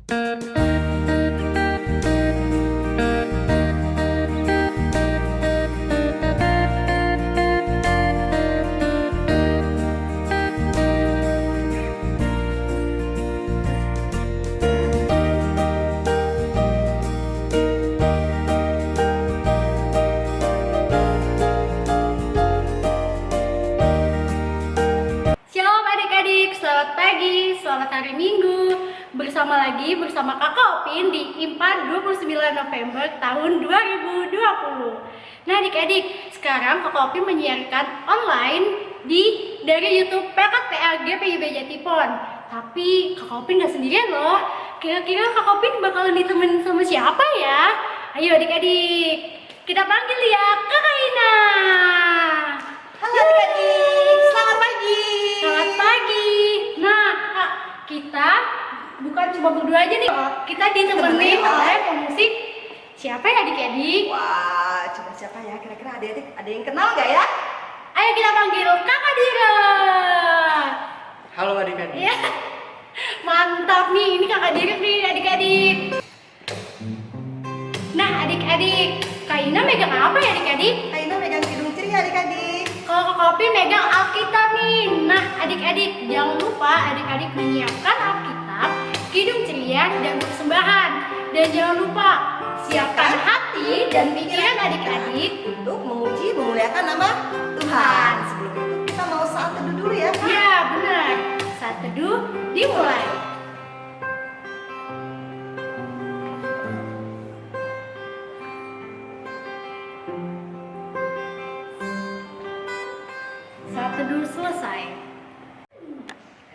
Selamat pagi, selamat hari Minggu. Bersama Kakak Opin di IMPA 29 November tahun 2020. Nah adik-adik, sekarang Kakak Opin menyiarkan online dari YouTube PKPLG PIB Jatipon. Tapi Kakak Opin gak sendirian loh. Kira-kira Kakak Opin bakalan ditemenin sama siapa ya? Ayo adik-adik, kita panggil ya Kakak Ina. Halo adik-adik, selamat pagi. Selamat pagi. Nah, Kak, kita bukan cuma berdua aja nih. Kita ditemenin oleh pemusik. Siapa ya adik-adik? Wah, coba siapa ya? Kira-kira adik-adik ada yang kenal nggak ya? Ayo kita panggil Kakak Dira. Halo adik-adik. Ya, mantap nih. Ini Kakak Dira nih adik-adik. Nah adik-adik, Kak Ina megang apa ya adik-adik? Aina megang Kidung Ceri adik-adik. Kalau Kakak Opin megang Alkitab nih. Nah adik-adik, jangan lupa adik-adik menyiapkan Alkitab, Kidung Ceria, dan persembahan. Dan jangan lupa siapkan hati dan pikiran adik-adik Untuk memuji, memuliakan nama Tuhan. Sebelum itu kita mau saat teduh dulu ya, Kak. Ya benar, saat teduh dimulai. Saat teduh selesai.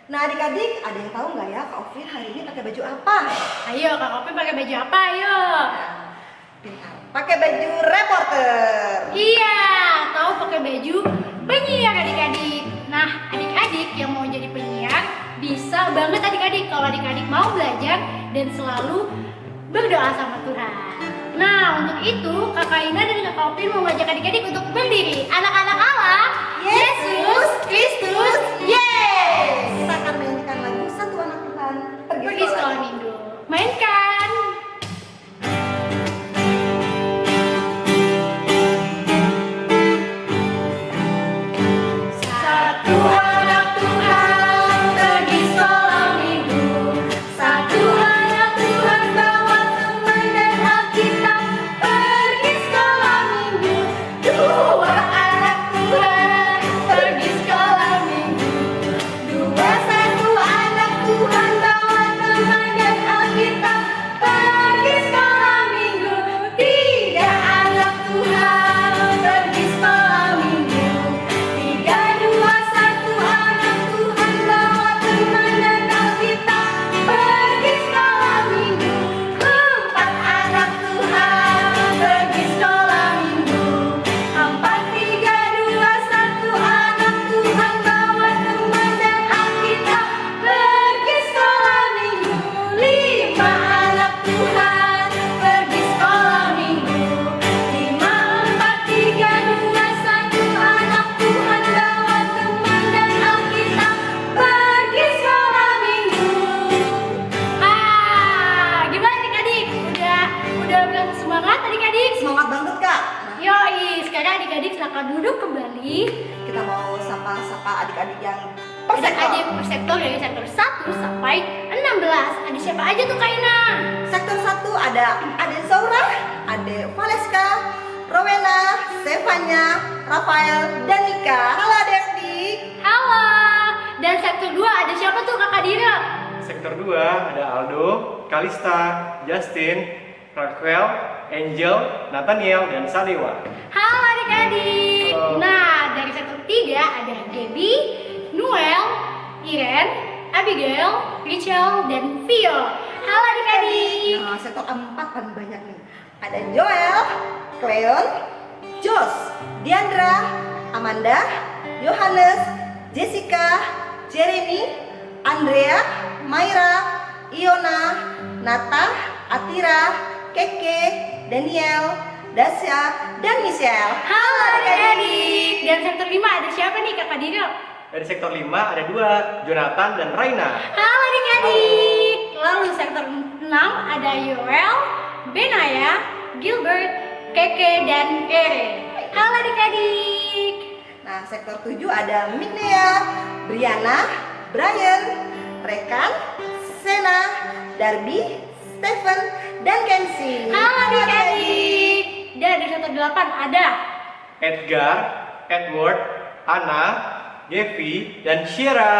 Nah adik-adik, ada yang tahu nggak ya Kak Ovi hari ini pakai baju apa? Ayo Kak Opin pakai baju apa? Ayo. Pintar. Pakai baju reporter. Iya, tahu pakai baju penyiar adik-adik. Nah, adik-adik yang mau jadi penyiar bisa banget adik-adik kalau adik-adik mau belajar dan selalu berdoa sama Tuhan. Nah, untuk itu Kakak Ina dan Kakak Opin mau ngajak adik-adik untuk berdiri. Anak-anak Allah, Yesus Kristus, yes! Kita akan mainkan lagu Satu Anak Tuhan Pergi sekolah minggu. Mainkan. Satu anak Tuhan pergi sekolah minggu. Satu anak Tuhan bawa teman dan Alkitab pergi sekolah minggu. Dua anak Tuhan pergi sekolah minggu. Satu anak Tuhan bawa teman dan Alkitab pergi sekolah minggu. Tiga anak Tuhan pergi sekolah minggu. Tiga, dua, satu anak Tuhan bawa teman dan Alkitab pergi sekolah minggu. Empat anak Tuhan pergi sekolah minggu. Empat, tiga, dua, satu anak Tuhan bawa teman dan Alkitab pergi sekolah minggu. Lima anak Tuhan pergi sekolah minggu. Lima, empat, tiga, dua, satu anak Tuhan bawa teman dan Alkitab pergi sekolah minggu. Gimana adik-adik? Udah semangat adik-adik? Semangat banget Kak. Yoi, sekarang adik-adik silakan duduk kembali. Kita mau sapa-sapa adik-adik yang Kita persektor. aja per sektor dari sektor 1 sampai 16. Ada siapa aja tuh Kak Ina? Sektor 1 ada Ade Zaura, Ade Valeska, Rowena, Stefania, Rafael, dan Nika. Halo adik-adik. Halo. Dan sektor 2 ada siapa tuh Kakak Dira? Sektor 2 ada Aldo, Kalista, Justin, Raquel, Angel, Nathaniel, dan Sadewa. Halo adik-adik. Halo. Nah, dari sektor 3 ada Gaby, Noel, Iren, Abigail, Rachel, dan Vio. Halo adik-adik. Nah, sektor 4 paling banyak nih. Ada Joel, Cleon, Jos, Diandra, Amanda, Yohanes, Jessica, Jeremy, Andrea, Maira, Iona, Nata, Atira, Keke, Daniel, Dasya, dan Michelle. Halo adik-adik. Dan sektor 5 ada siapa nih Kakak Dira? Dari sektor 5 ada 2, Jonathan dan Raina. Halo adik-adik. Lalu sektor 6 ada Yoel, Benaya, Gilbert, Keke, dan Ere. Halo adik-adik. Nah, sektor 7 ada Mignea, Briana, Brian, Rekan, Sena, Darby, Stephen, dan Kenzie. Halo adik-adik. Dan di sektor 8 ada Edgar, Edward, Anna, Devi, dan Shira.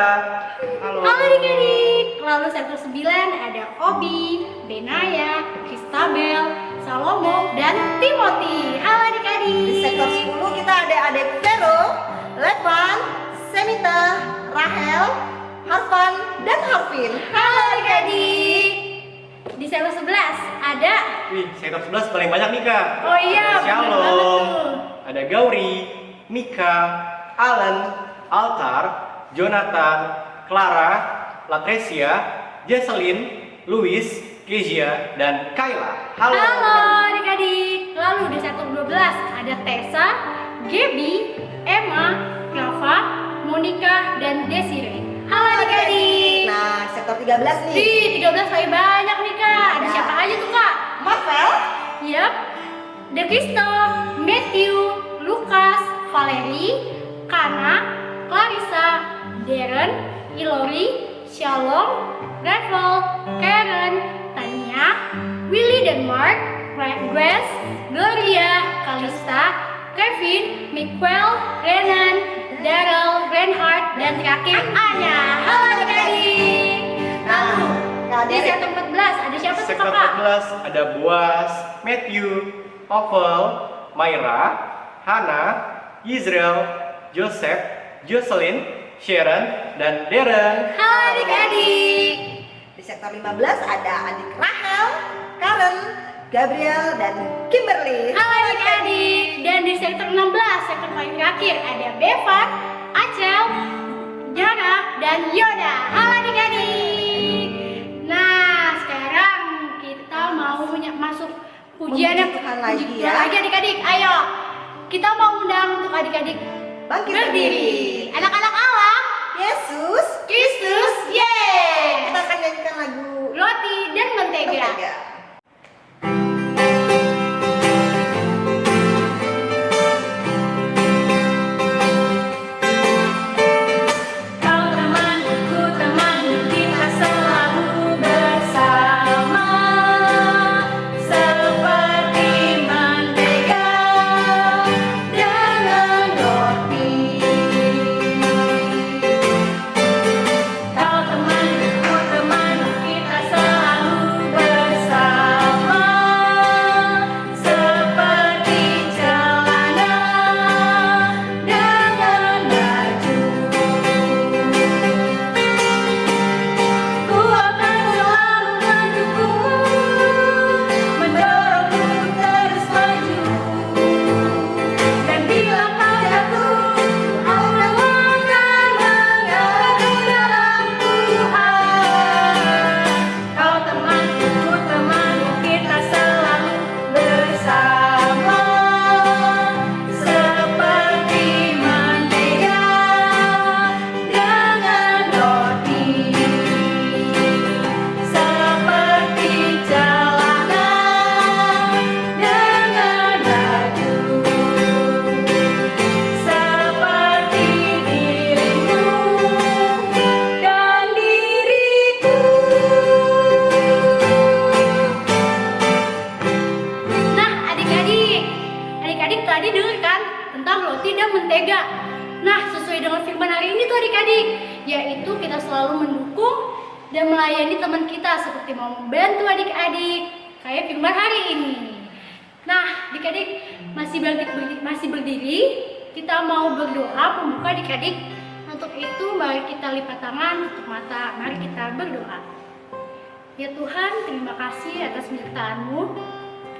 Halo. Halo adik-adik. Lalu sektor 9 ada Obi, Benaya, Kristabel, Salomo, dan Timothy. Halo adik-adik. Di sektor 10 kita ada adik Vero, Levan, Semita, Rahel, Harvan, dan Harvin. Halo adik-adik. Di sektor 11 ada Wih, sektor 11 paling banyak nih Kak. Oh iya, Ada bener Shalom, banget tuh. ada Gauri, Mika, Alan, Altar, Jonathan, Clara, Latresia, Jesselyn, Louis, Kezia, dan Kayla. Halo. Halo adik-adik. Lalu di sektor 12 ada Tessa, Gaby, Emma, Rafa, Monica, dan Desiree. Halo adik-adik. Nah, sektor 13 nih. Di 13 paling banyak nih Kak. Ada Ada. siapa aja tuh Kak? Marvel, Yap. Devisto, Matthew, Lukas, Valerie, Kana, Clarissa, Darren, Ilori, Shalom, Revel, Karen, Tania, Willy dan Mark, Grace, Gloria, Kalista, Kevin, Miguel, Renan, Daryl, Reinhardt, dan terakhir Anya. Halo adik-adik. Lalu di sektor 14 ada siapa sih Sektor Kakak? 14 ada Boas, Matthew, Oval, Myra, Hana, Israel, Joseph, Jocelyn, Sharon, dan Darren. Halo adik-adik. di sektor 15 ada adik Rahel, Karen, Gabriel, dan Kimberly. Halo adik-adik. Dan di sektor 16, sektor paling terakhir ada Bevan, Acel, Jara, dan Yoda. Halo adik-adik. Nah, sekarang kita mau masuk ujian yang Memuji Tuhan lagi Memuji ya. Tuhan lagi adik-adik. Ayo, kita mau undang untuk adik-adik Bangkit berdiri. Anak-anak Allah, Yesus, Kristus, kita yes. akan nyanyikan lagu Roti dan mentega. Mentega. Kau temanku, teman kita selalu bersama, seperti mentega dengan roti. Kau temanku, teman kita selalu bersama, seperti celana dengan baju. Ku akan selalu mendukungmu, mendorongmu terus maju. Dan bila kau jatuh, Allah akan mengangkatmu dalam Tuhan. Kau temanku, temanku kita selalu bersama, seperti mentega dengan roti, seperti celana dengan baju, seperti dirimu dan diriku. Nah, adik-adik tadi dengar kan tentang roti dan mentega. Nah, sesuai dengan firman hari ini tuh adik-adik, yaitu kita selalu mendukung dan melayani teman kita seperti mau membantu adik-adik kayak firman hari ini. Nah, adik-adik masih berdiri, kita mau berdoa pembuka adik-adik. Untuk itu mari kita lipat tangan, tutup mata, mari kita berdoa. Ya Tuhan, terima kasih atas penyertaan-Mu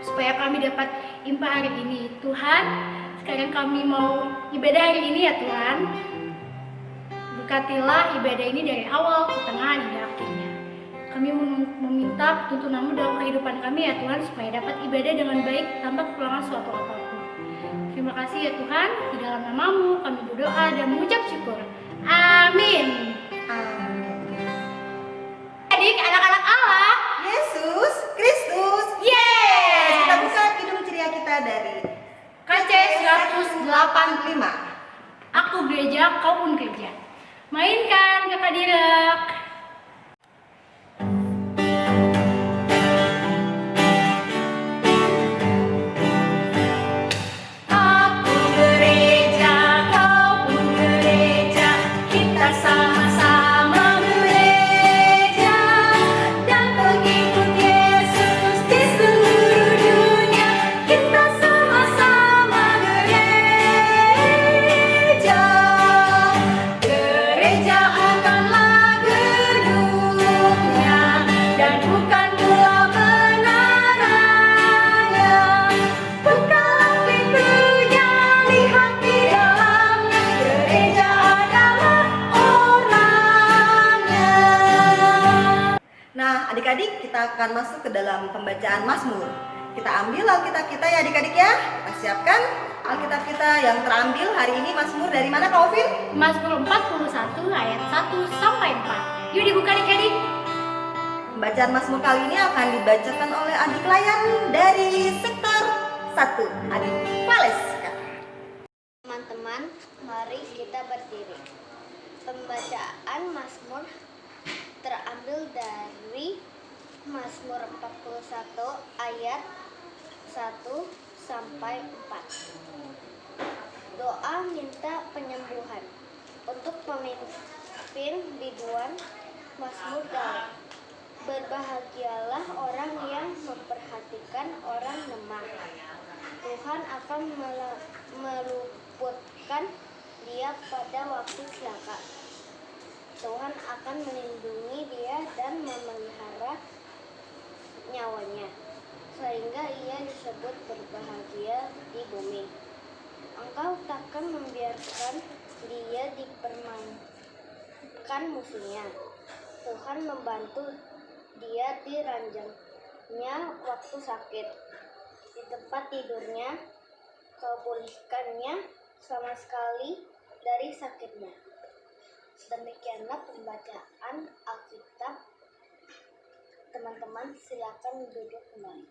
supaya kami dapat impa hari ini. Tuhan, sekarang kami mau ibadah hari ini ya Tuhan. Berkatilah ibadah ini dari awal ke tengah hingga akhirnya. Kami meminta tuntunan-Mu dalam kehidupan kami ya Tuhan, supaya dapat ibadah dengan baik tanpa kekurangan suatu apapun. Terima kasih ya Tuhan, di dalam nama-Mu kami berdoa dan mengucap syukur. Amin. Amin. adik-adik, anak-anak Allah. Yesus Kristus. Yes! Kita buka kidung ceria kita dari KC 185. Aku gereja, kau pun gereja. Mainkan kakak Direk. Aku gereja, kau pun gereja. Kita sama-sama gereja dan pengikut Yesus di seluruh dunia. Kita sama-sama gereja. Gereja akanlah gedungnya dan bukan pula menaranya. Bukalah pintunya, lihat di dalamnya. Gereja adalah orangnya. Nah, adik-adik, kita akan masuk ke dalam pembacaan Mazmur. Kita ambil Alkitab kita ya adik-adik ya. Kita siapkan Alkitab kita yang terambil hari ini. Mazmur dari mana Kak Ovin? Mazmur 41 ayat 1 sampai 4. Yuk dibuka adik-adik. Pembacaan Mazmur kali ini akan dibacakan oleh adik layan dari sektor 1, adik Valeska. Teman-teman, mari kita berdiri. Pembacaan Mazmur terambil dari Mazmur 41 ayat 1 sampai 4. Doa minta penyembuhan untuk pemimpin biduan Mazmur Daud. Berbahagialah orang yang memperhatikan orang lemah. Tuhan akan meluputkan dia pada waktu celaka. Tuhan akan melindungi dia dan memelihara nyawanya, sehingga ia disebut berbahagia di bumi. Engkau takkan membiarkan dia dipermainkan musuhnya. Tuhan membantu dia di ranjangnya waktu sakit. Di tempat tidurnya, kau pulihkannya sama sekali dari sakitnya. Demikianlah pembacaan Alkitab. Teman-teman silakan duduk kembali.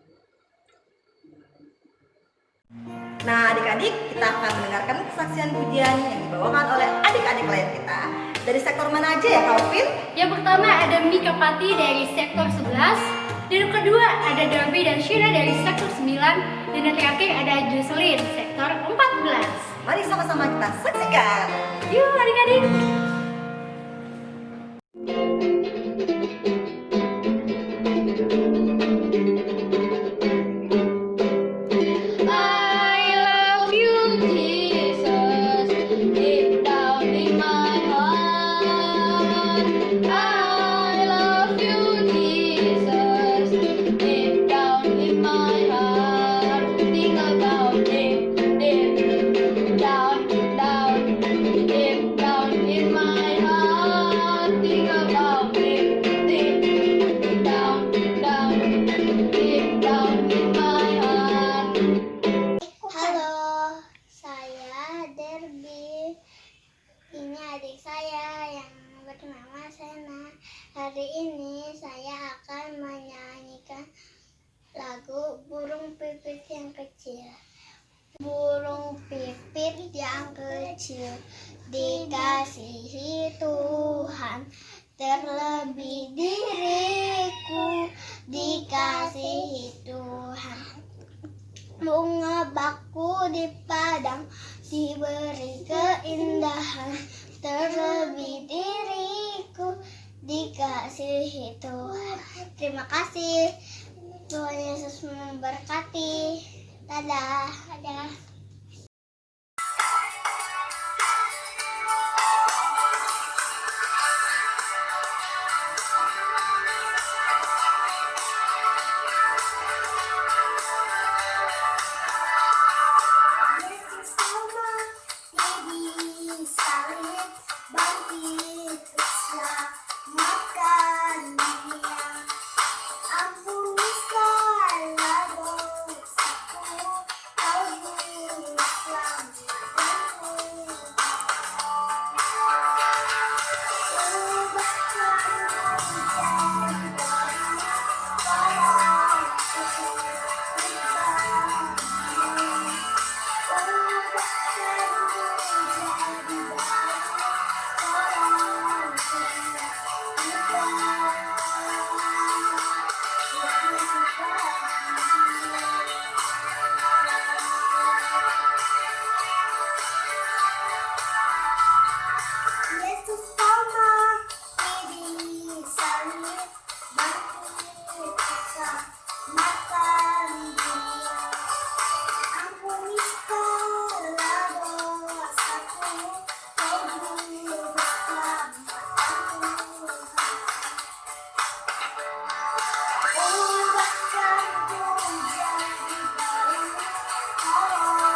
Nah, adik-adik, kita akan mendengarkan kesaksian pujian yang dibawakan oleh adik-adik lain kita. Dari sektor mana aja ya Kak Ovin? Yang pertama ada Mika Pati dari sektor 11. Dan yang kedua ada Darby dan Shira dari sektor 9. Dan yang terakhir ada Jocelyn sektor 14. Mari sama-sama kita saksikan. Yuk adik-adik. I love you, Jesus, deep down in my heart. I love you, Jesus, deep down in my heart. Think about it, deep down, deep down in my heart. Think about it, deep down, deep down in my heart. Halo, saya Derby. Ini adik saya yang bernama Sena. Hari ini saya akan menyanyikan lagu Burung Pipit yang Kecil. Burung pipit yang kecil dikasihi Tuhan, terlebih diriku dikasihi Tuhan. Bunga bakku di padang diberi keindahan, terlebih diriku dikasihi Tuhan. Terima kasih. Tuhan Yesus memberkati. Dadah. Dadah. Ampuni segala dosaku, kau makan dunia. Ampuni segala dosaku, kau juru keselamatan Tuhan. Ubahkanku jadi baru, tolongku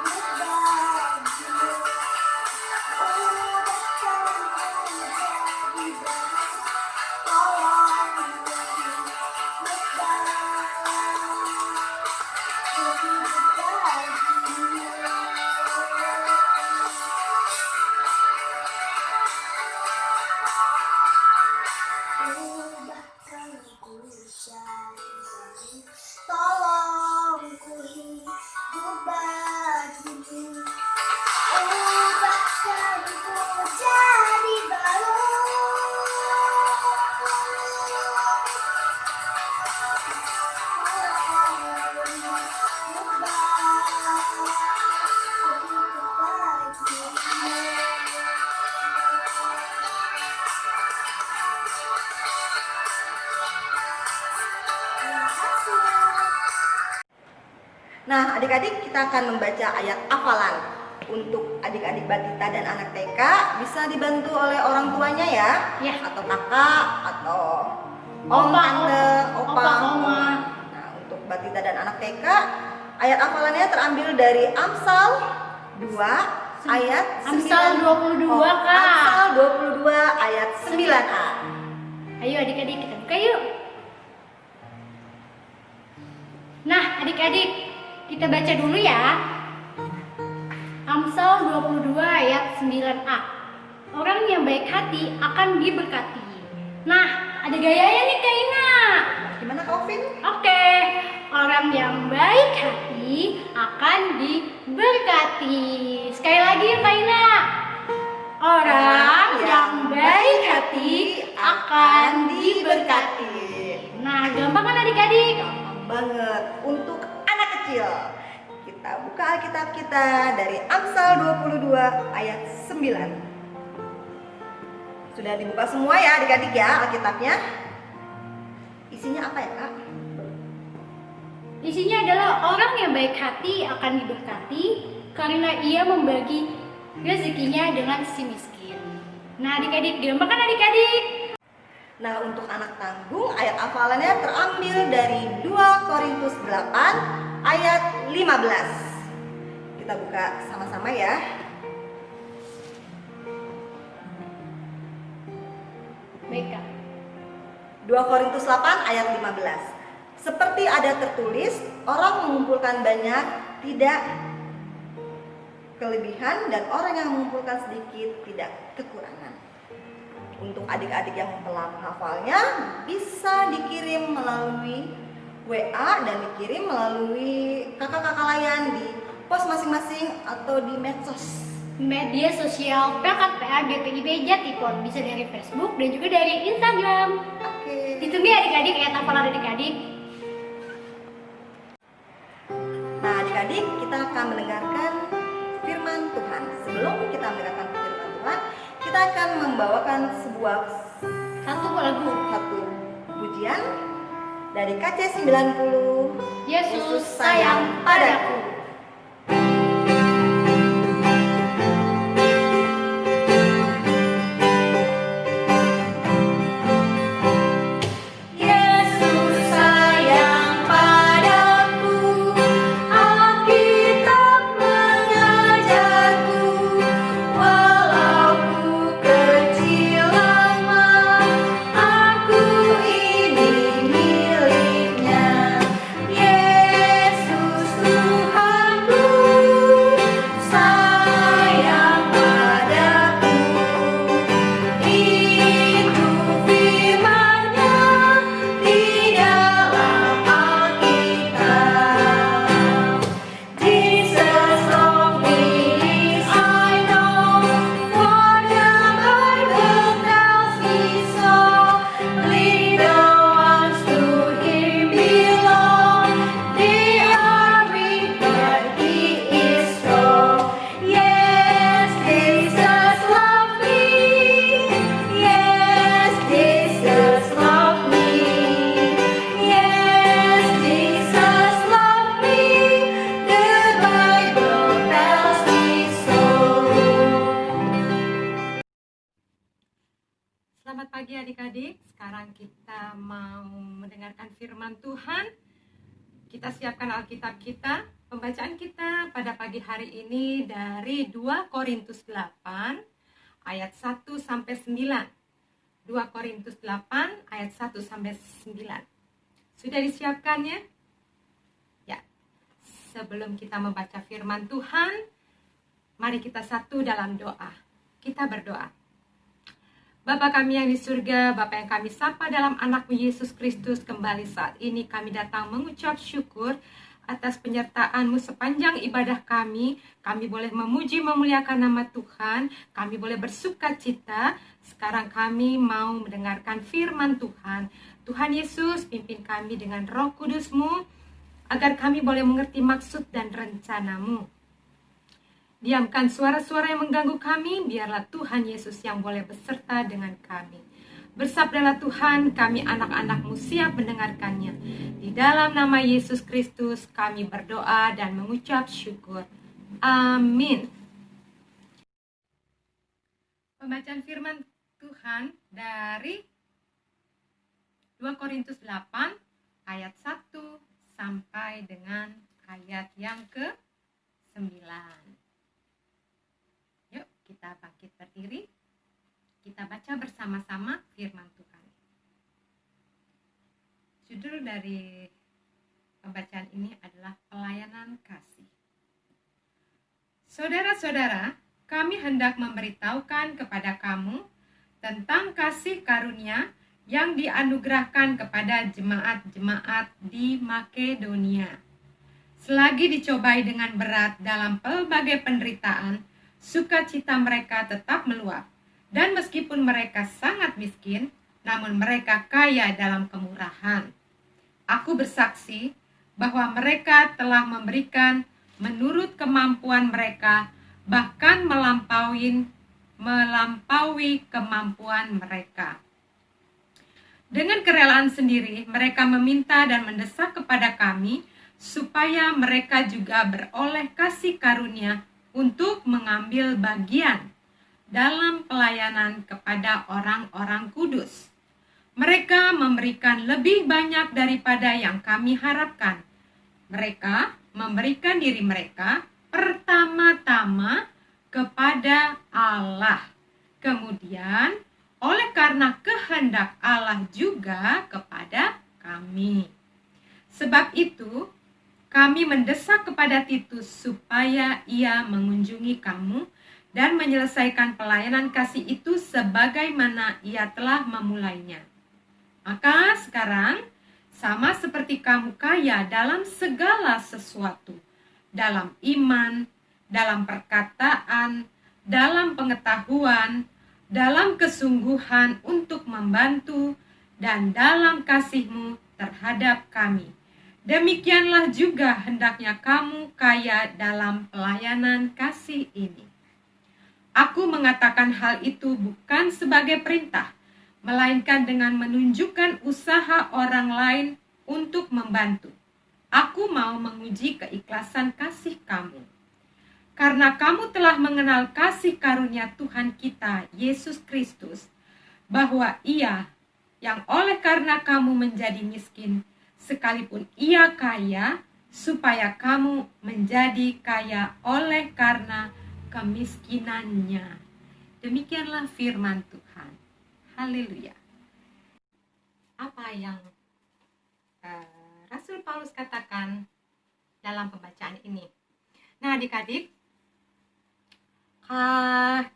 berbagi. Ubahkanku jadi baru, tolongku tolongku hidup bagimu. Ubahkanku jadi baru, Nah, adik-adik, kita akan membaca ayat hafalan. Untuk adik-adik balita dan anak TK bisa dibantu oleh orang tuanya ya, Ya. atau kakak, atau om, Opa, tante, opa, oma. Nah, untuk balita dan anak TK, ayat hafalannya terambil dari Amsal 2 ayat Amsal 9. 22, Kak. Amsal 22 ayat 9a. Ayo adik-adik kita buka yuk. Nah, adik-adik, kita baca dulu ya. Amsal 22 ayat 9a. Orang yang baik hati akan diberkati. Nah, ada gayanya nih Kak Ina. Gimana Kak Ovin? Oke, orang yang baik hati akan diberkati. Sekali lagi ya Kak Ina. Orang yang baik hati akan diberkati. Nah, gampang kan adik-adik? Gampang banget untuk anak kecil. Kita buka Alkitab kita dari Amsal 22 ayat 9. Sudah dibuka semua ya adik-adik ya Alkitabnya. Isinya apa ya Kak? Isinya adalah orang yang baik hati akan diberkati karena ia membagi rezekinya dengan si miskin. Nah adik-adik, gampang kan adik-adik? Nah untuk anak tanggung ayat hafalannya terambil dari 2 Korintus 8 ayat 15. Kita buka sama-sama ya. Baik Kak. 2 Korintus 8 ayat 15. Seperti ada tertulis, orang mengumpulkan banyak tidak kelebihan dan orang yang mengumpulkan sedikit tidak kekurangan. Untuk adik-adik yang telah menghafalnya bisa dikirim melalui WA dan dikirim melalui kakak-kakak layan di pos masing-masing atau di medsos. Media sosial PKPA BPIB Jatipot bisa dari Facebook dan juga dari Instagram. Oke. Ditunggu ya adik-adik, ayat hafalan adik-adik. Nah adik-adik, kita akan mendengarkan firman Tuhan. Sebelum kita mendengarkan firman Tuhan, kita akan membawakan Satu lagu. satu pujian dari KC 90. Yesus sayang padaku. Yesus sayang padaku, Alkitab mengajarku, walau ku kecil lemah, aku ini miliknya. Yesus Tuhan kita mau mendengarkan firman Tuhan. Kita siapkan Alkitab kita. Pembacaan kita pada pagi hari ini dari 2 Korintus 8 ayat 1 sampai 9. 2 Korintus 8 ayat 1 sampai 9. Sudah disiapkannya? Ya. Sebelum kita membaca firman Tuhan, mari kita satu dalam doa. Kita berdoa. Bapa kami yang di surga, Bapa yang kami sapa dalam anak-Mu Yesus Kristus, kembali saat ini kami datang mengucap syukur atas penyertaan-Mu sepanjang ibadah kami. Kami boleh memuji memuliakan nama Tuhan, kami boleh bersuka cita. Sekarang kami mau mendengarkan firman Tuhan. Tuhan Yesus, pimpin kami dengan Roh Kudus-Mu agar kami boleh mengerti maksud dan rencana-Mu. Diamkan suara-suara yang mengganggu kami, biarlah Tuhan Yesus yang boleh beserta dengan kami. Bersabdalah Tuhan, kami anak-anak-Mu siap mendengarkannya. Di dalam nama Yesus Kristus kami berdoa dan mengucap syukur. Amin. Pembacaan firman Tuhan dari 2 Korintus 8 ayat 1 sampai dengan ayat yang ke-9. Yuk kita bangkit berdiri. Kita baca bersama-sama firman Tuhan. Judul dari pembacaan ini adalah pelayanan kasih. Saudara-saudara, kami hendak memberitahukan kepada kamu tentang kasih karunia yang dianugerahkan kepada jemaat-jemaat di Makedonia. Selagi dicobai dengan berat dalam pelbagai penderitaan, sukacita mereka tetap meluap. Dan meskipun mereka sangat miskin, namun mereka kaya dalam kemurahan. Aku bersaksi bahwa mereka telah memberikan menurut kemampuan mereka, bahkan melampaui kemampuan mereka. Dengan kerelaan sendiri, mereka meminta dan mendesak kepada kami supaya mereka juga beroleh kasih karunia untuk mengambil bagian dalam pelayanan kepada orang-orang kudus. Mereka memberikan lebih banyak daripada yang kami harapkan. Mereka memberikan diri mereka pertama-tama kepada Allah. Kemudian, oleh karena kehendak Allah juga kepada kami. Sebab itu, kami mendesak kepada Titus supaya ia mengunjungi kamu dan menyelesaikan pelayanan kasih itu sebagaimana ia telah memulainya. Maka sekarang, sama seperti kamu kaya dalam segala sesuatu, dalam iman, dalam perkataan, dalam pengetahuan, dalam kesungguhan untuk membantu, dan dalam kasih-Mu terhadap kami. Demikianlah juga hendaknya kamu kaya dalam pelayanan kasih ini. Aku mengatakan hal itu bukan sebagai perintah, melainkan dengan menunjukkan usaha orang lain untuk membantu. Aku mau menguji keikhlasan kasih kamu. Karena kamu telah mengenal kasih karunia Tuhan kita, Yesus Kristus, bahwa Ia yang oleh karena kamu menjadi miskin, sekalipun Ia kaya, supaya kamu menjadi kaya oleh karena kemiskinannya. Demikianlah firman Tuhan. Haleluya. Apa yang Rasul Paulus katakan dalam pembacaan ini? Nah, adik-adik,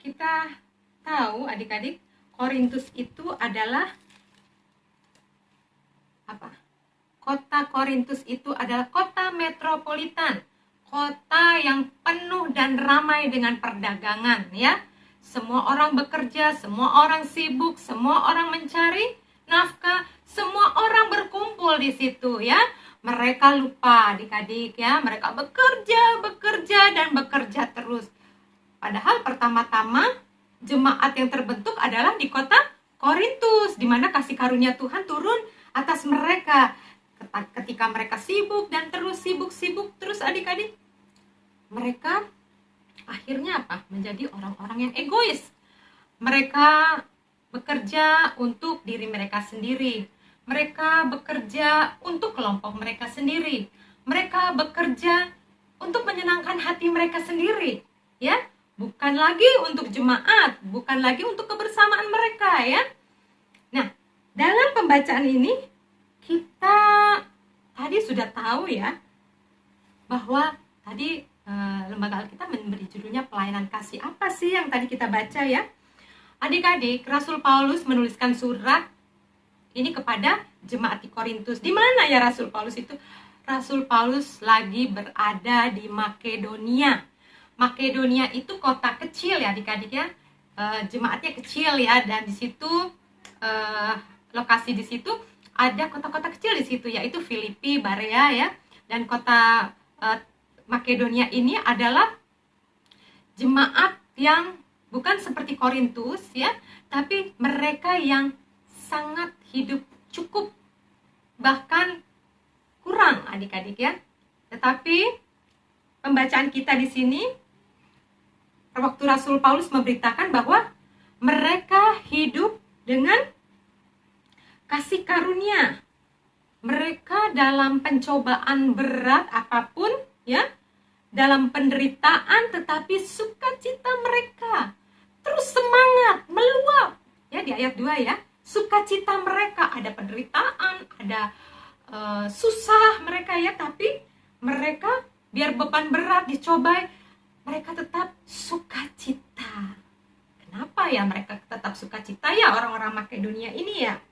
kita tahu adik-adik, Korintus itu adalah apa? Kota Korintus itu adalah kota metropolitan, kota yang penuh dan ramai dengan perdagangan, ya. Semua orang bekerja, semua orang sibuk, semua orang mencari nafkah, semua orang berkumpul di situ, ya. Mereka lupa adik-adik, ya. Mereka bekerja dan bekerja terus. Padahal pertama-tama jemaat yang terbentuk adalah di kota Korintus, di mana kasih karunia Tuhan turun atas mereka. Ketika mereka sibuk dan terus sibuk terus adik-adik, mereka akhirnya apa? Menjadi orang-orang yang egois. Mereka bekerja untuk diri mereka sendiri. Mereka bekerja untuk kelompok mereka sendiri. Mereka bekerja untuk menyenangkan hati mereka sendiri, ya. Bukan lagi untuk jemaat, bukan lagi untuk kebersamaan mereka, ya. Nah, dalam pembacaan ini kita tadi sudah tahu ya bahwa tadi lembaga Alkitab memberi judulnya pelayanan kasih. Apa sih yang tadi kita baca ya? Adik-adik, Rasul Paulus menuliskan surat ini kepada jemaat di Korintus. Di mana ya Rasul Paulus itu? Rasul Paulus lagi berada di Makedonia. Makedonia itu kota kecil ya adik-adik ya. Jemaatnya kecil ya, dan di situ lokasi di situ ada kota-kota kecil di situ, yaitu Filipi, Barea ya. Dan kota Makedonia ini adalah jemaat yang bukan seperti Korintus ya, tapi mereka yang sangat hidup cukup, bahkan kurang adik-adik ya. Tetapi pembacaan kita di sini waktu Rasul Paulus memberitakan bahwa mereka hidup dengan kasih karunia. Mereka dalam pencobaan berat apapun ya, dalam penderitaan, tetapi sukacita mereka terus semangat meluap ya. Di ayat 2 ya, sukacita mereka, ada penderitaan, ada susah mereka ya, tapi mereka biar beban berat dicobai, mereka tetap sukacita. Kenapa ya mereka tetap sukacita ya orang-orang Makedonia ini ya?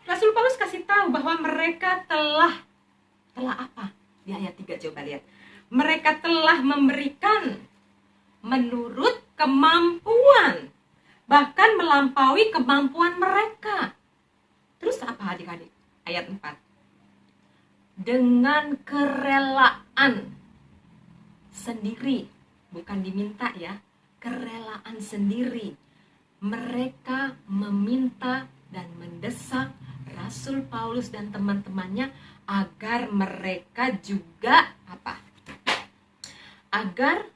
Rasul Paulus kasih tahu bahwa mereka telah apa? Di ayat 3 coba lihat. Mereka telah memberikan menurut kemampuan, bahkan melampaui kemampuan mereka. Terus apa adik-adik? Ayat 4. Dengan kerelaan sendiri, bukan diminta ya, kerelaan sendiri, mereka meminta dan mendesak Rasul Paulus dan teman-temannya agar mereka juga apa? Agar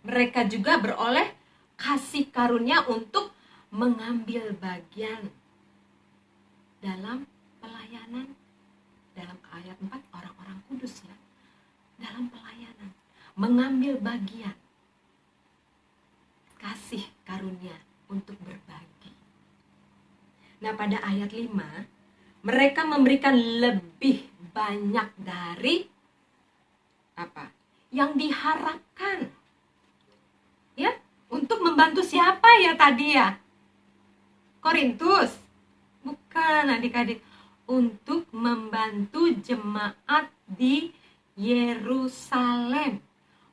mereka juga beroleh kasih karunia untuk mengambil bagian dalam pelayanan. Dalam ayat 4, orang-orang kudus ya, dalam pelayanan, mengambil bagian kasih karunia untuk berbagi. Nah, pada ayat 5, mereka memberikan lebih banyak dari apa? Yang diharapkan. Ya, untuk membantu siapa ya tadi ya? Korintus? Bukan adik-adik. Untuk membantu jemaat di Yerusalem.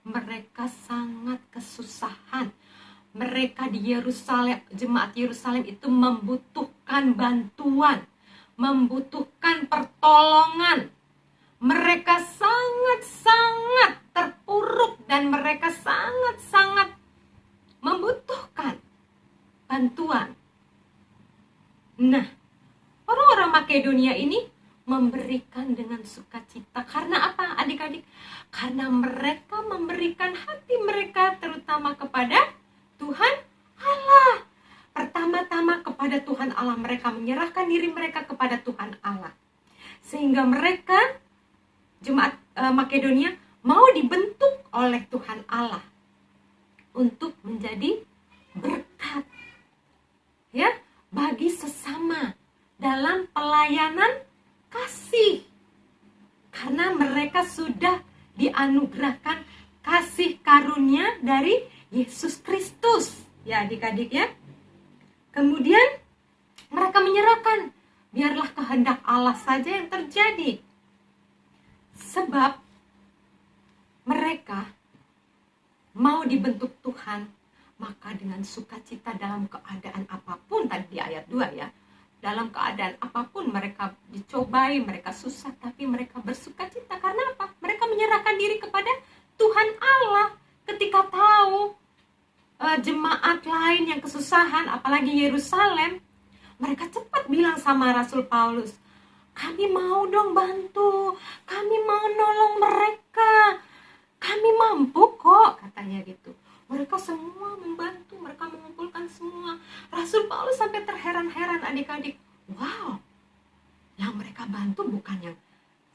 Mereka sangat kesusahan. Mereka di Yerusalem, jemaat Yerusalem itu membutuhkan bantuan, membutuhkan pertolongan. Mereka sangat-sangat terpuruk dan mereka sangat-sangat membutuhkan bantuan. Nah, orang-orang Makedonia ini memberikan dengan sukacita. Karena apa adik-adik? Karena mereka memberikan hati mereka terutama kepada Tuhan Allah. Pertama-tama kepada Tuhan Allah, mereka menyerahkan diri mereka kepada Tuhan Allah. Sehingga mereka, jemaat Makedonia, mau dibentuk oleh Tuhan Allah untuk menjadi berkat ya bagi sesama dalam pelayanan kasih. Karena mereka sudah dianugerahkan kasih karunia dari Yesus Kristus. Ya adik-adik ya. Kemudian mereka menyerahkan, biarlah kehendak Allah saja yang terjadi. Sebab mereka mau dibentuk Tuhan, maka dengan sukacita dalam keadaan apapun, tadi di ayat 2 ya, dalam keadaan apapun mereka dicobai, mereka susah, tapi mereka bersukacita. Karena apa? Mereka menyerahkan diri kepada Tuhan Allah. Ketika tahu jemaat lain yang kesusahan, apalagi Yerusalem, mereka cepat bilang sama Rasul Paulus, kami mau dong bantu, kami mau nolong mereka, kami mampu kok, katanya gitu. Mereka semua membantu, mereka mengumpulkan semua. Rasul Paulus sampai terheran-heran adik-adik. Wow, Yang mereka bantu bukan yang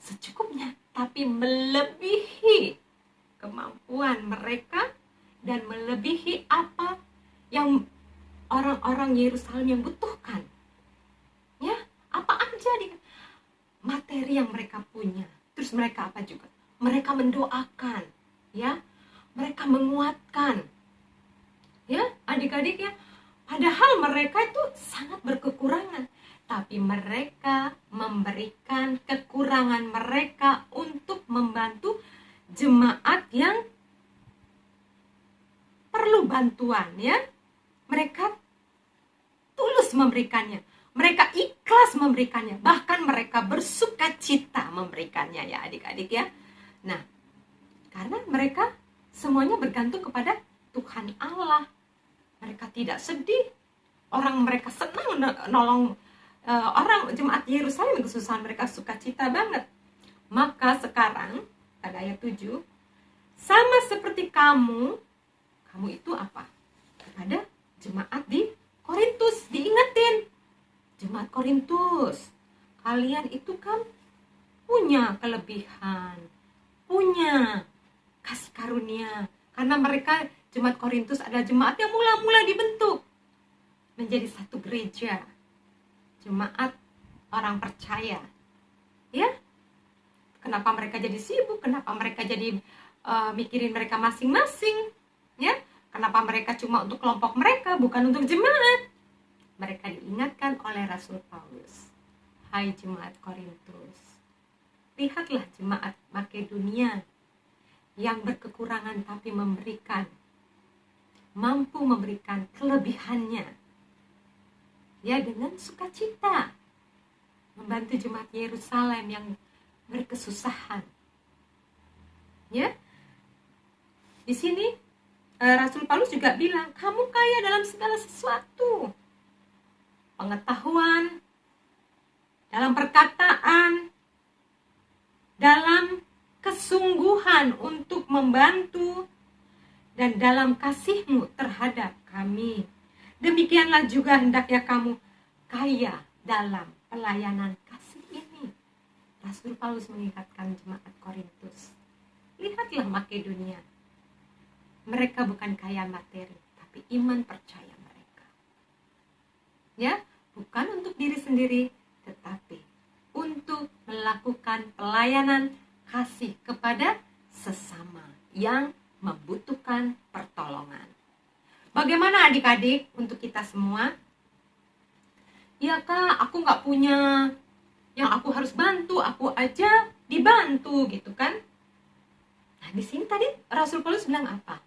secukupnya, tapi melebihi kemampuan mereka dan melebihi apa yang orang-orang Yerusalem yang butuhkan. Ya, apa aja di materi yang mereka punya. Terus mereka apa juga? Mereka mendoakan, ya. Mereka menguatkan. Ya, adik-adik ya. Padahal mereka itu sangat berkekurangan, tapi mereka memberikan kekurangan mereka untuk membantu jemaat yang perlu bantuan, ya. Mereka tulus memberikannya. Mereka ikhlas memberikannya. Bahkan mereka bersukacita memberikannya, ya adik-adik ya. Nah, karena mereka semuanya bergantung kepada Tuhan Allah. Mereka tidak sedih. Orang mereka senang nolong orang jemaat Yerusalem yang kesusahan, mereka sukacita banget. Maka sekarang pada ayat 7, sama seperti kamu itu apa? Kepada jemaat di Korintus, diingetin. Jemaat Korintus, kalian itu kan punya kelebihan, punya kasih karunia. Karena mereka, jemaat Korintus adalah jemaat yang mula-mula dibentuk menjadi satu gereja. Jemaat orang percaya. Ya, kenapa mereka jadi sibuk? Kenapa mereka jadi mikirin mereka masing-masing? Ya, kenapa mereka cuma untuk kelompok mereka, bukan untuk jemaat? Mereka diingatkan oleh Rasul Paulus. Hai jemaat Korintus, lihatlah jemaat Makedonia yang berkekurangan tapi mampu memberikan kelebihannya. Ya, dengan sukacita membantu jemaat Yerusalem yang berkesusahan. Ya, di sini Rasul Paulus juga bilang, kamu kaya dalam segala sesuatu. Pengetahuan, dalam perkataan, dalam kesungguhan untuk membantu, dan dalam kasihmu terhadap kami. Demikianlah juga hendaknya kamu kaya dalam pelayanan kasih ini. Rasul Paulus mengingatkan jemaat Korintus. Lihatlah Makedonia. Mereka bukan kaya materi, tapi iman percaya mereka. Ya, bukan untuk diri sendiri, tetapi untuk melakukan pelayanan kasih kepada sesama yang membutuhkan pertolongan. Bagaimana adik-adik untuk kita semua? Ya kak, aku gak punya yang aku harus bantu, aku aja dibantu gitu kan. Nah di sini tadi Rasul Paulus bilang apa?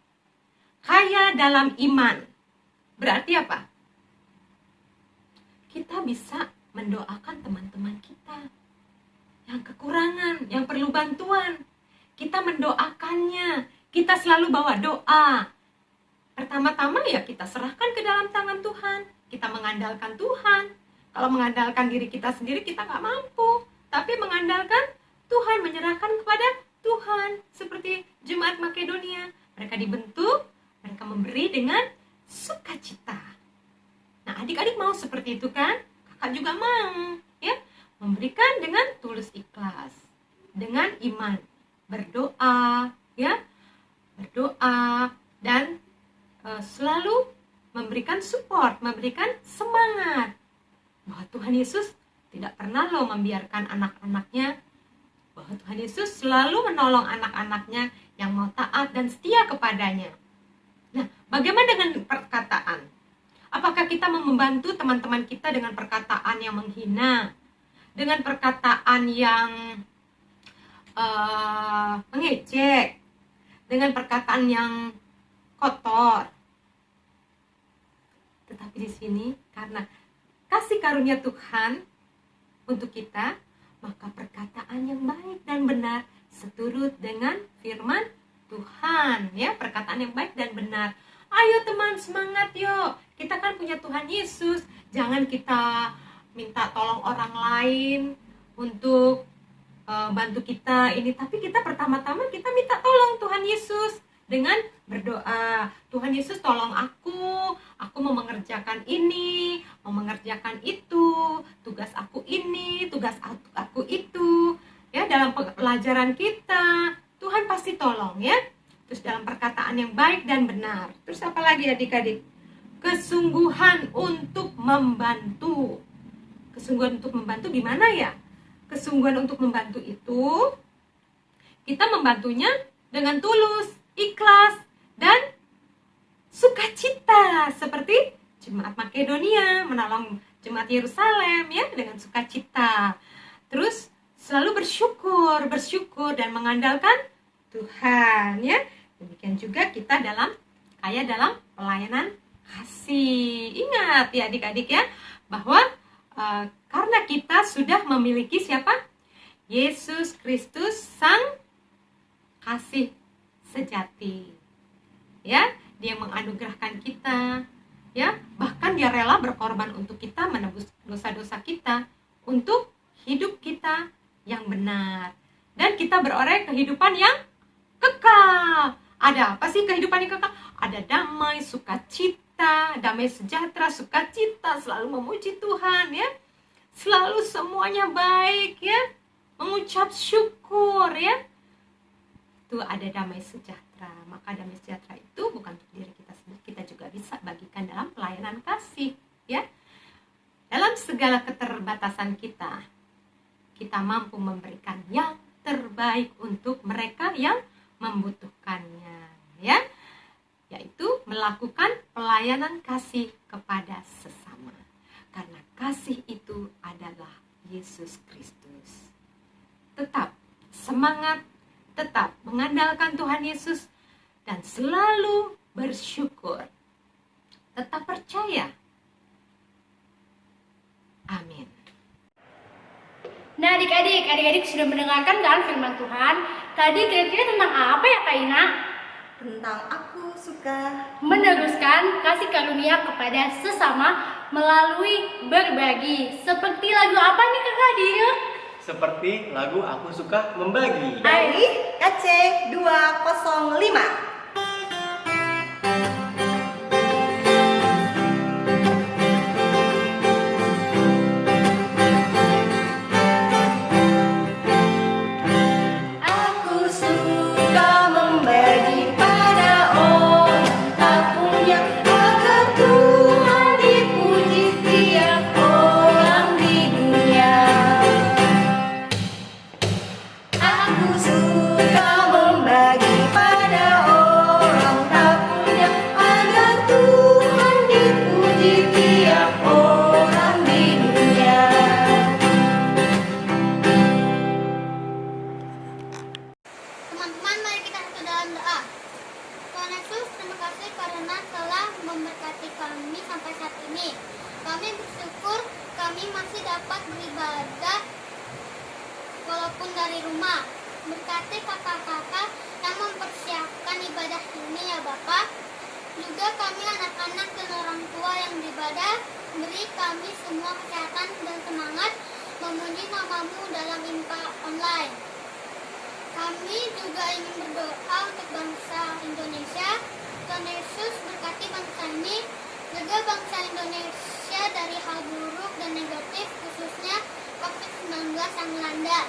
Kaya dalam iman. Berarti apa? Kita bisa mendoakan teman-teman kita yang kekurangan, yang perlu bantuan. Kita mendoakannya. Kita selalu bawa doa. Pertama-tama ya kita serahkan ke dalam tangan Tuhan. Kita mengandalkan Tuhan. Kalau mengandalkan diri kita sendiri kita gak mampu. Tapi mengandalkan Tuhan, menyerahkan kepada Tuhan. Seperti jemaat Makedonia. Mereka dibentuk, mereka memberi dengan sukacita. Nah adik-adik mau seperti itu kan? Kakak juga mau. Ya, memberikan dengan tulus ikhlas. Dengan iman. Berdoa. Ya, berdoa. Dan selalu memberikan support, memberikan semangat bahwa Tuhan Yesus tidak pernah membiarkan anak-anaknya, bahwa Tuhan Yesus selalu menolong anak-anaknya yang mau taat dan setia kepadanya. Nah, bagaimana dengan perkataan? Apakah kita membantu teman-teman kita dengan perkataan yang menghina, dengan perkataan yang mengejek, dengan perkataan yang kotor? Tetapi di sini karena kasih karunia Tuhan untuk kita, maka perkataan yang baik dan benar seturut dengan firman Tuhan, ya, perkataan yang baik dan benar. Ayo teman, semangat yuk. Kita kan punya Tuhan Yesus. Jangan kita minta tolong orang lain untuk bantu kita ini, tapi kita pertama-tama kita minta tolong Tuhan Yesus. dengan berdoa. Tuhan Yesus tolong aku mau mengerjakan ini, mau mengerjakan itu, tugas aku ini, tugas aku itu. Ya, dalam pelajaran kita, Tuhan pasti tolong ya. Terus dalam perkataan yang baik dan benar. Terus apa lagi adik-adik? Kesungguhan untuk membantu. Kesungguhan untuk membantu gimana ya? Kesungguhan untuk membantu itu, kita membantunya dengan tulus, ikhlas, dan sukacita. Seperti Jemaat Makedonia menolong Jemaat Yerusalem ya, dengan sukacita. Terus selalu bersyukur dan mengandalkan Tuhan ya. Demikian juga kita dalam pelayanan kasih. Ingat ya adik-adik ya, bahwa karena kita sudah memiliki siapa? Yesus Kristus Sang Kasih Sejati. Ya, Dia menganugerahkan kita, ya, bahkan Dia rela berkorban untuk kita, menebus dosa-dosa kita, untuk hidup kita yang benar. Dan kita beroleh kehidupan yang kekal. Ada apa sih kehidupan yang kekal? Ada damai, sukacita, damai sejahtera, sukacita, selalu memuji Tuhan ya. Selalu semuanya baik ya. Mengucap syukur ya. Itu ada damai sejahtera. Maka damai sejahtera itu bukan untuk diri kita sendiri, kita juga bisa bagikan dalam pelayanan kasih ya. Dalam segala keterbatasan kita mampu memberikan yang terbaik untuk mereka yang membutuhkannya ya, yaitu melakukan pelayanan kasih kepada sesama, karena kasih itu adalah Yesus Kristus. Tetap semangat, tetap mengandalkan Tuhan Yesus, dan selalu bersyukur. Tetap percaya. Amin. Nah adik-adik sudah mendengarkan kan firman Tuhan. Tadi kira-kira tentang apa ya Kak Ina? Tentang aku suka Meneruskan kasih karunia kepada sesama melalui berbagi. Seperti lagu apa nih Kakak Dio? Seperti lagu Aku Suka Membagi. dari KC 205. Aku suka membagi pada orang tak punya, agar Tuhan dipuji tiap orang di dunia. Aku suka membagi pada orang tak punya, agar Tuhan dipuji tiap orang di dunia. Teman-teman, mari kita satu dalam doa. Tuhan Yesus, terima kasih karena telah memberkati kami sampai saat ini. Kami bersyukur kami masih dapat beribadah walaupun dari rumah. Berkati kakak-kakak yang mempersiapkan ibadah ini ya Bapak. Juga kami anak-anak dan orang tua yang beribadah, beri kami semua kesehatan dan semangat memuji namamu dalam IMPA online. Kami juga ingin berdoa untuk bangsa Indonesia. Tuhan Yesus berkati bangsa ini, jaga bangsa Indonesia dari hal buruk dan negatif, khususnya COVID-19 yang melanda.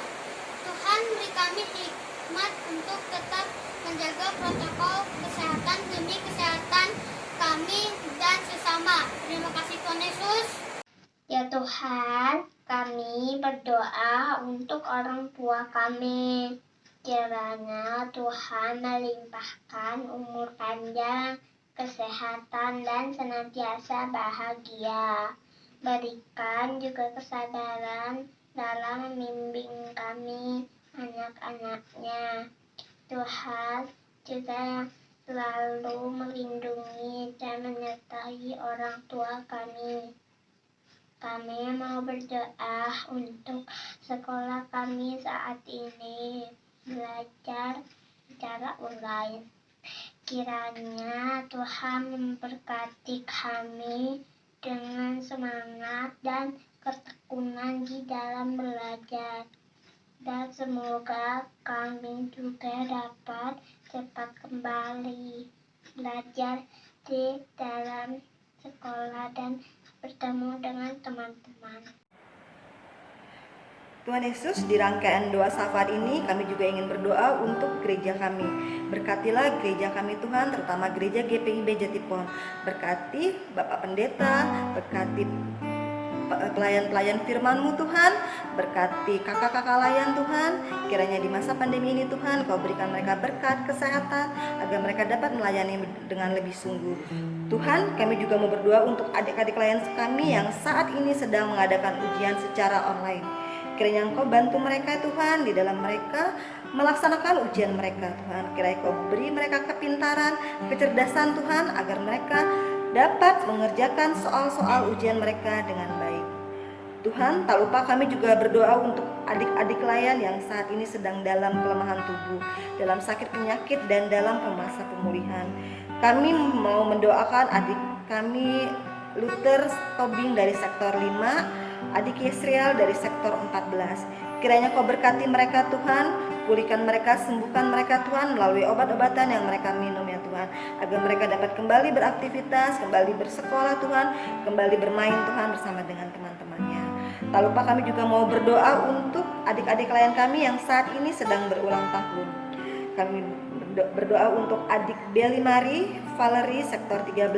Tuhan beri kami hikmat untuk tetap menjaga protokol kesehatan demi kesehatan kami dan sesama. Terima kasih Tuhan Yesus. Ya Tuhan, kami berdoa untuk orang tua kami. Kiranya Tuhan melimpahkan umur panjang, kesehatan, dan senantiasa bahagia. Berikan juga kesabaran dalam membimbing kami, anak-anaknya. Tuhan juga yang selalu melindungi dan menyertai orang tua kami. Kami mau berdoa untuk sekolah kami saat ini belajar secara online. Kiranya Tuhan memberkati kami dengan semangat dan ketekunan di dalam belajar. dan semoga kami juga dapat cepat kembali belajar di dalam sekolah dan bertemu dengan teman-teman. Tuhan Yesus, di rangkaian doa syafaat ini kami juga ingin berdoa untuk gereja kami. Berkatilah gereja kami Tuhan, terutama gereja GPIB Jatipon. Berkati Bapak Pendeta, berkati pelayan-pelayan firman-Mu Tuhan, berkati kakak-kakak layan Tuhan. Kiranya di masa pandemi ini Tuhan, Kau berikan mereka berkat kesehatan agar mereka dapat melayani dengan lebih sungguh. Tuhan, kami juga mau berdoa untuk adik-adik layan kami yang saat ini sedang mengadakan ujian secara online. Kiranya Engkau bantu mereka Tuhan di dalam mereka melaksanakan ujian mereka Tuhan. Kiranya Kau beri mereka kepintaran, kecerdasan Tuhan agar mereka dapat mengerjakan soal-soal ujian mereka dengan baik. Tuhan, tak lupa kami juga berdoa untuk adik-adik layan yang saat ini sedang dalam kelemahan tubuh, dalam sakit penyakit dan dalam masa pemulihan. Kami mau mendoakan adik kami Luther Tobing dari sektor 5, adik Yesriel dari sektor 14. Kiranya Kau berkati mereka Tuhan, pulihkan mereka, sembuhkan mereka Tuhan melalui obat-obatan yang mereka minum ya Tuhan, agar mereka dapat kembali beraktivitas, kembali bersekolah Tuhan, kembali bermain Tuhan bersama dengan teman-temannya. Tak lupa kami juga mau berdoa untuk adik-adik klien kami yang saat ini sedang berulang tahun. Kami berdoa untuk adik Belly Mari Valerie sektor 13,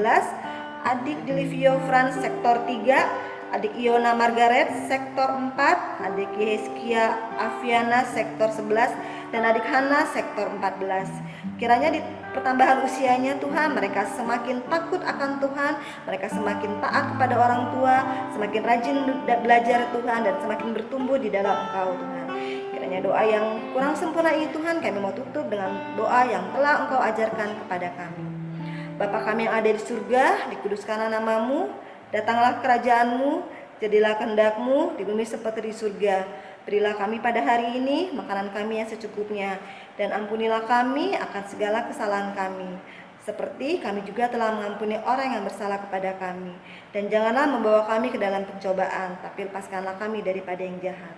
adik Delivio Franz sektor 3, adik Iona Margaret sektor 4, adik Yeskia Aviana sektor 11, dan adik Hana sektor 14. Kiranya di pertambahan usianya Tuhan, mereka semakin takut akan Tuhan, mereka semakin taat kepada orang tua, semakin rajin belajar Tuhan, dan semakin bertumbuh di dalam Engkau Tuhan. Kiranya doa yang kurang sempurna ini Tuhan, kami mau tutup dengan doa yang telah Engkau ajarkan kepada kami. Bapa kami yang ada di surga, dikuduskanlah nama-Mu, datanglah kerajaan-Mu, jadilah kehendak-Mu di bumi seperti di surga. Berilah kami pada hari ini makanan kami yang secukupnya, dan ampunilah kami akan segala kesalahan kami, seperti kami juga telah mengampuni orang yang bersalah kepada kami. Dan janganlah membawa kami ke dalam pencobaan, tapi lepaskanlah kami daripada yang jahat.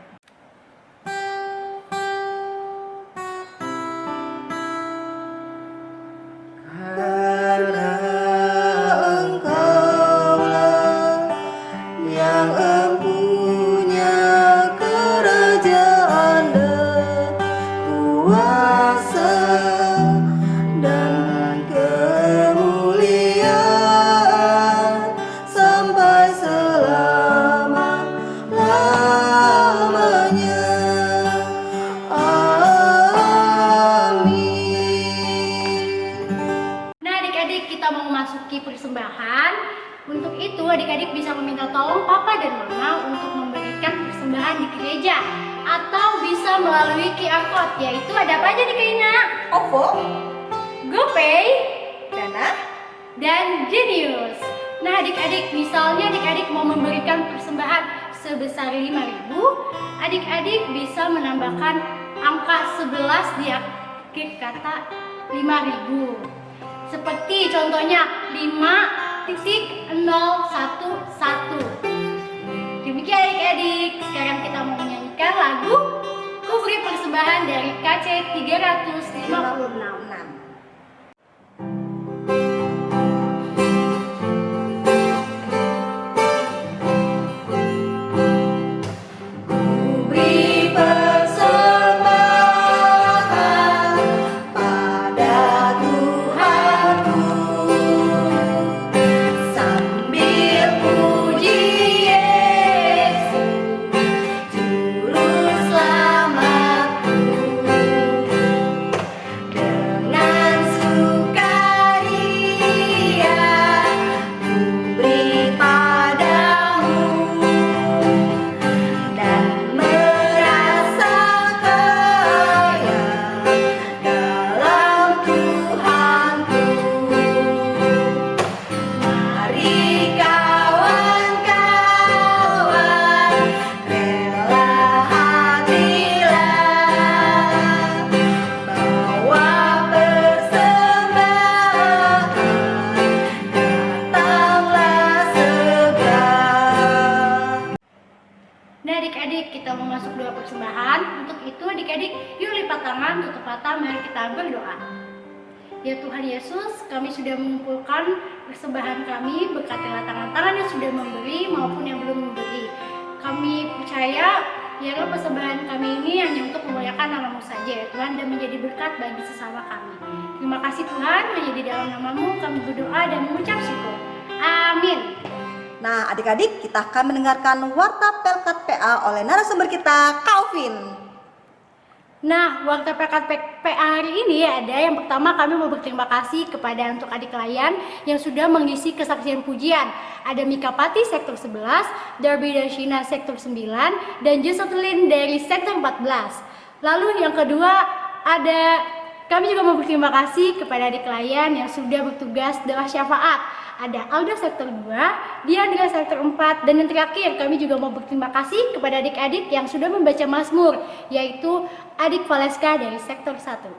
Persembahan. Untuk itu adik-adik bisa meminta tolong papa dan mama untuk memberikan persembahan di gereja, atau bisa melalui QR code, yaitu ada apa aja nih Kaina? OVO, GoPay, Dana, dan Genius. Nah adik-adik, misalnya adik-adik mau memberikan persembahan sebesar 5.000, adik-adik bisa menambahkan angka 11 di akhir kata 5.000. Seperti contohnya 5.011. Demikian adik-adik, sekarang kita mau menyanyikan lagu Kuberi Persembahan dari KC 356. Dengan untuk itu adik-adik, yuk lipat tangan, tutup mata, mari kita berdoa. Ya Tuhan Yesus, kami sudah mengumpulkan persembahan kami, berkatilah tangan-tangan yang sudah memberi maupun yang belum memberi. Kami percaya biarlah persembahan kami ini hanya untuk memuliakan nama-Mu saja ya Tuhan, dan menjadi berkat bagi sesama kami. Terima kasih Tuhan, hanya di dalam nama-Mu kami berdoa dan mengucap syukur. Amin. Nah, adik-adik, kita akan mendengarkan warta Pelkat PA oleh narasumber kita, Calvin. Nah, warta Pelkat PA hari ini ada yang pertama, kami mau berterima kasih kepada untuk adik klien yang sudah mengisi kesaksian pujian. Ada Mika Pati sektor 11, Darby Dashina sektor 9, dan Josephine dari sektor 14. Lalu yang kedua ada, kami juga mau berterima kasih kepada adik klien yang sudah bertugas dalam syafaat. Ada Alda sektor 2, Diandra sektor 4, dan yang terakhir kami juga mau berterima kasih kepada adik-adik yang sudah membaca Mazmur, yaitu adik Valeska dari sektor 1.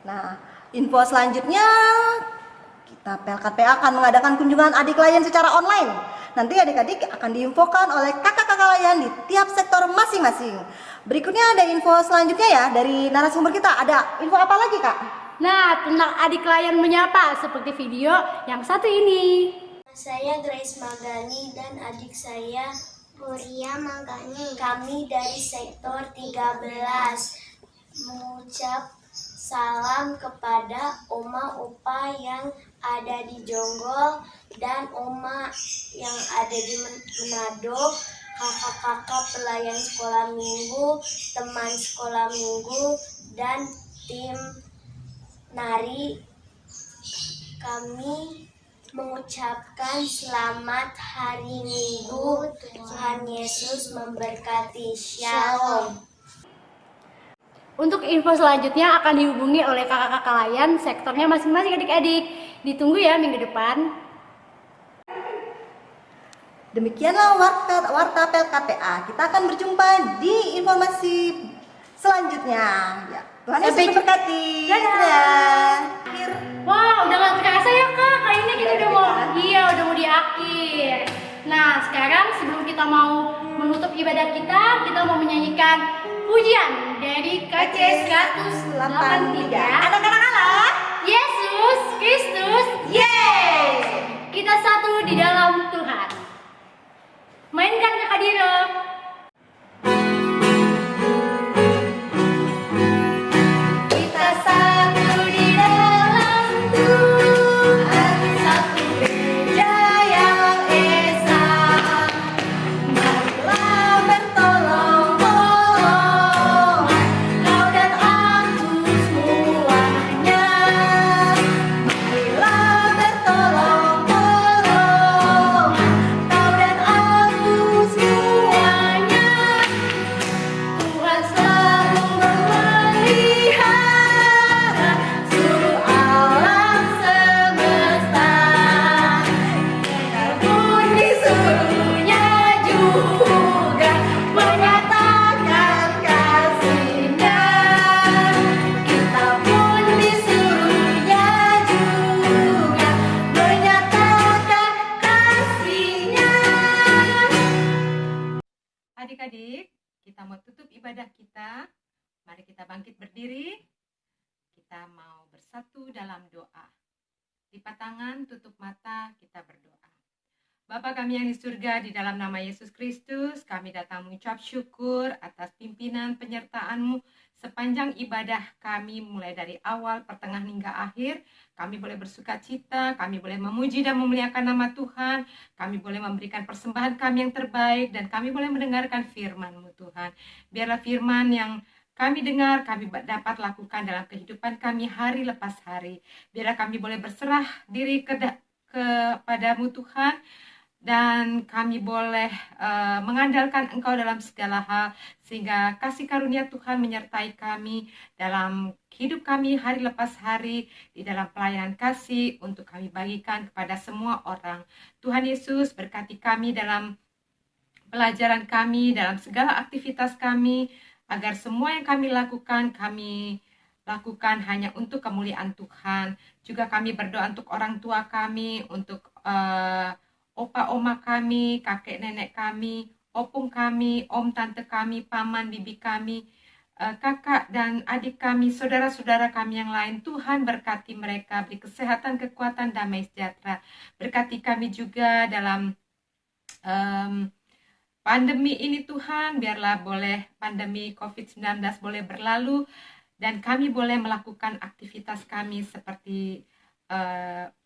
Nah, info selanjutnya, kita Pelkat PA akan mengadakan kunjungan adik klien secara online. Nanti adik-adik akan diinfokan oleh kakak-kakak klien di tiap sektor masing-masing. Berikutnya ada info selanjutnya ya dari narasumber kita. Ada info apa lagi, Kak? Nah, tentang adik klien menyapa seperti video yang satu ini. Saya Grace Magani dan adik saya Puria Magani. Kami dari sektor 13 mengucap salam kepada oma opa yang ada di Jonggol dan oma yang ada di Manado, kakak-kakak pelayan sekolah minggu, teman sekolah minggu, dan tim nari. Kami mengucapkan selamat hari Minggu. Tuhan Yesus memberkati. Shalom. Untuk info selanjutnya akan dihubungi oleh kakak-kakak klien sektornya masing-masing adik-adik. Ditunggu ya minggu depan. Demikianlah warta Pelkat PA. Kita akan berjumpa di informasi selanjutnya. Ya, Tuhan Yesus Sampai memberkati. Dadah. Akhir. Wah, udah gak terasa ya kak, kali ini kita udah mau di akhir. Nah, sekarang sebelum kita mau menutup ibadah kita mau menyanyikan pujian dari KC 183. Anak-anak Allah. Yesus Kristus, Yeay. kita satu di dalam Tuhan. Mainkan Kak Dira. Kita satu di dalam Tuhan, satu gereja yang esa. Marilah bertolong-tolongan, kau dan aku semuanya. Marilah bertolong-tolongan, kau dan aku semuanya. Tuhan selalu memelihara seluruh alam semesta. Kita pun disuruhnya juga menyatakan kasih-Nya. Kita pun disuruhnya juga menyatakan kasih-Nya. Adik-adik, kita mau tutup ibadah kita. Mari kita bangkit berdiri. Kita mau bersatu dalam doa. Lipat tangan, tutup mata, kita berdoa. Bapa kami yang di surga, di dalam nama Yesus Kristus, kami datang mengucap syukur atas pimpinan penyertaan-Mu sepanjang ibadah kami, mulai dari awal, pertengahan, hingga akhir. Kami boleh bersuka cita, kami boleh memuji dan memuliakan nama Tuhan, kami boleh memberikan persembahan kami yang terbaik, dan kami boleh mendengarkan firman-Mu Tuhan. Biarlah firman yang kami dengar, kami dapat lakukan dalam kehidupan kami hari lepas hari. Biarlah kami boleh berserah diri kepadamu Tuhan, dan kami boleh mengandalkan Engkau dalam segala hal, sehingga kasih karunia Tuhan menyertai kami dalam hidup kami hari lepas hari, di dalam pelayanan kasih untuk kami bagikan kepada semua orang. Tuhan Yesus, berkati kami dalam pelajaran kami, dalam segala aktivitas kami, agar semua yang kami lakukan hanya untuk kemuliaan Tuhan. Juga kami berdoa untuk orang tua kami, untuk opa oma kami, kakek nenek kami, opung kami, om tante kami, paman bibi kami, kakak dan adik kami, saudara-saudara kami yang lain. Tuhan berkati mereka, beri kesehatan, kekuatan, damai sejahtera. Berkati kami juga dalam pandemi ini Tuhan, biarlah boleh pandemi COVID-19 boleh berlalu dan kami boleh melakukan aktivitas kami seperti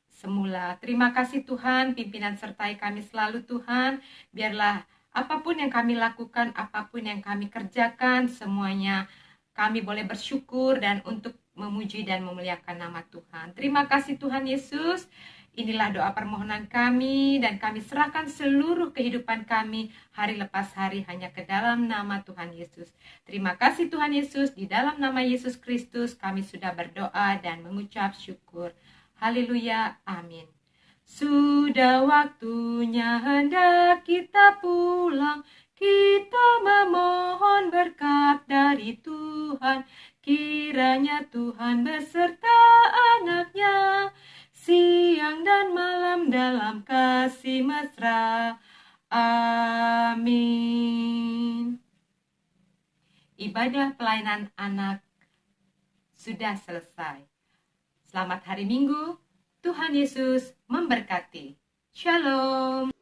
semula. Terima kasih Tuhan, pimpinan sertai kami selalu Tuhan. Biarlah apapun yang kami lakukan, apapun yang kami kerjakan, semuanya kami boleh bersyukur dan untuk memuji dan memuliakan nama Tuhan. Terima kasih Tuhan Yesus. Inilah doa permohonan kami dan kami serahkan seluruh kehidupan kami hari lepas hari hanya ke dalam nama Tuhan Yesus. Terima kasih Tuhan Yesus, di dalam nama Yesus Kristus kami sudah berdoa dan mengucap syukur. Haleluya, amin. Sudah waktunya hendak kita pulang, kita memohon berkat dari Tuhan. Kiranya Tuhan beserta anaknya, siang dan malam dalam kasih mesra. Amin. Ibadah pelayanan anak sudah selesai. Selamat hari Minggu. Tuhan Yesus memberkati. Shalom.